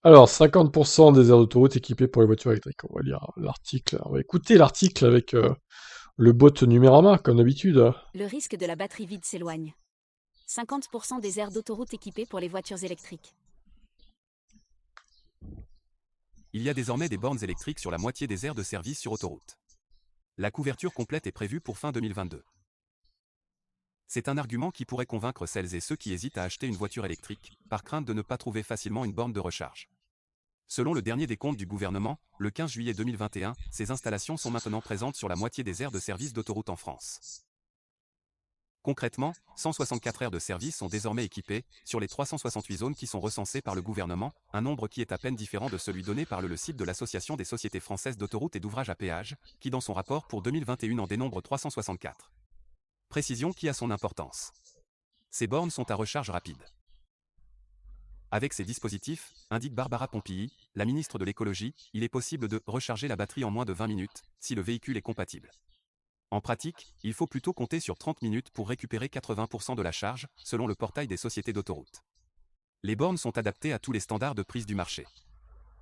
Alors, 50% des aires d'autoroute équipées pour les voitures électriques. On va lire l'article. On va écouter l'article avec le bot Numérama, comme d'habitude. Le risque de la batterie vide s'éloigne. 50% des aires d'autoroute équipées pour les voitures électriques. Il y a désormais des bornes électriques sur la moitié des aires de service sur autoroute. La couverture complète est prévue pour fin 2022. C'est un argument qui pourrait convaincre celles et ceux qui hésitent à acheter une voiture électrique, par crainte de ne pas trouver facilement une borne de recharge. Selon le dernier décompte du gouvernement, le 15 juillet 2021, ces installations sont maintenant présentes sur la moitié des aires de service d'autoroute en France. Concrètement, 164 aires de service sont désormais équipées, sur les 368 zones qui sont recensées par le gouvernement, un nombre qui est à peine différent de celui donné par le site de l'Association des sociétés françaises d'autoroutes et d'ouvrages à péage, qui dans son rapport pour 2021 en dénombre 364. Précision qui a son importance. Ces bornes sont à recharge rapide. Avec ces dispositifs, indique Barbara Pompili, la ministre de l'écologie, il est possible de recharger la batterie en moins de 20 minutes, si le véhicule est compatible. En pratique, il faut plutôt compter sur 30 minutes pour récupérer 80% de la charge, selon le portail des sociétés d'autoroutes. Les bornes sont adaptées à tous les standards de prise du marché.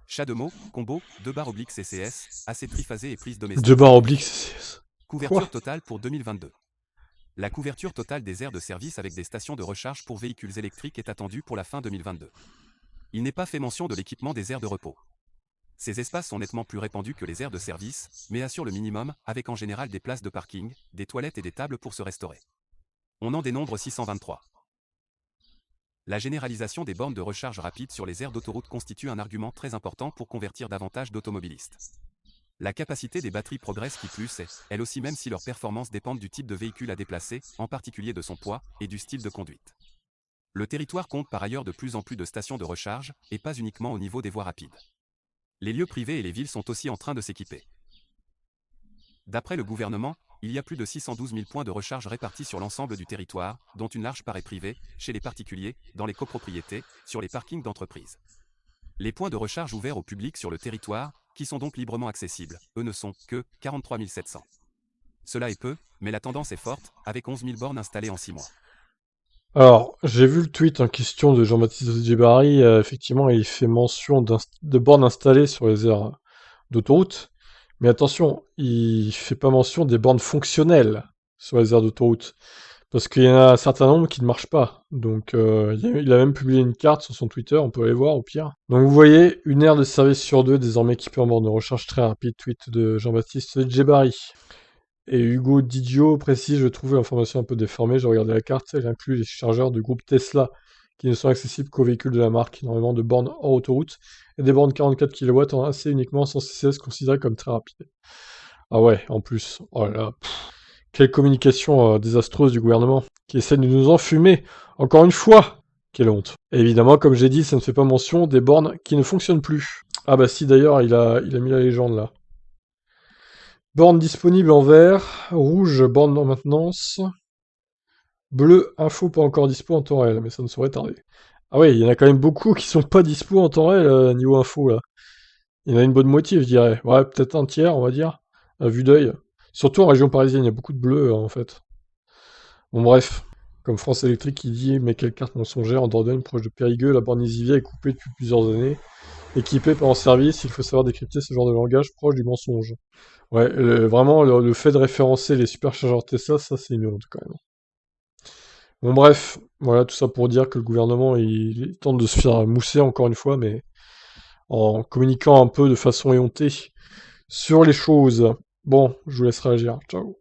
CHAdeMO, combo, 2/CCS, AC triphasé et prise domestique. 2/CCS. Couverture totale pour 2022. La couverture totale des aires de service avec des stations de recharge pour véhicules électriques est attendue pour la fin 2022. Il n'est pas fait mention de l'équipement des aires de repos. Ces espaces sont nettement plus répandus que les aires de service, mais assurent le minimum, avec en général des places de parking, des toilettes et des tables pour se restaurer. On en dénombre 623. La généralisation des bornes de recharge rapide sur les aires d'autoroute constitue un argument très important pour convertir davantage d'automobilistes. La capacité des batteries progresse qui plus est, elle aussi même si leurs performances dépendent du type de véhicule à déplacer, en particulier de son poids, et du style de conduite. Le territoire compte par ailleurs de plus en plus de stations de recharge, et pas uniquement au niveau des voies rapides. Les lieux privés et les villes sont aussi en train de s'équiper. D'après le gouvernement, il y a plus de 612 000 points de recharge répartis sur l'ensemble du territoire, dont une large part est privée, chez les particuliers, dans les copropriétés, sur les parkings d'entreprises. Les points de recharge ouverts au public sur le territoire, qui sont donc librement accessibles, eux ne sont que 43 700. Cela est peu, mais la tendance est forte, avec 11 000 bornes installées en 6 mois. Alors, j'ai vu le tweet en question de Jean-Baptiste Djebari. Effectivement, il fait mention de bornes installées sur les aires d'autoroute. Mais attention, il fait pas mention des bornes fonctionnelles sur les aires d'autoroute. Parce qu'il y en a un certain nombre qui ne marchent pas. Donc, il a même publié une carte sur son Twitter, on peut aller voir au pire. Donc, vous voyez, une aire de service sur deux désormais équipée en borne de recharge très rapide, tweet de Jean-Baptiste Djebari. Et Hugo Didio précise, je trouvais l'information un peu déformée, j'ai regardé la carte, elle inclut les chargeurs du groupe Tesla, qui ne sont accessibles qu'aux véhicules de la marque, énormément de bornes hors autoroute, et des bornes 44 kW en AC uniquement sans CCS considérées comme très rapides. Ah ouais, en plus, oh là là, quelle communication désastreuse du gouvernement, qui essaie de nous enfumer, encore une fois. Quelle honte. Et évidemment, comme j'ai dit, ça ne fait pas mention des bornes qui ne fonctionnent plus. Ah bah si, d'ailleurs, il a mis la légende là. Borne disponible en vert, rouge, borne en maintenance, bleu, info pas encore dispo en temps réel, mais ça ne saurait tarder. Ah ouais, il y en a quand même beaucoup qui sont pas dispo en temps réel niveau info là. Il y en a une bonne moitié, je dirais. Ouais, peut-être un tiers, on va dire, à vue d'œil. Surtout en région parisienne, il y a beaucoup de bleus en fait. Bon bref, comme France Électrique qui dit, mais quelle carte mensongère en Dordogne, proche de Périgueux, la borne Isivia est coupée depuis plusieurs années. Équipée pas en service, il faut savoir décrypter ce genre de langage proche du mensonge. Ouais, vraiment, le fait de référencer les superchargeurs Tesla, ça c'est une honte quand même. Bon bref, voilà tout ça pour dire que le gouvernement il tente de se faire mousser encore une fois, mais en communiquant un peu de façon éhontée sur les choses. Bon, je vous laisse réagir. Ciao.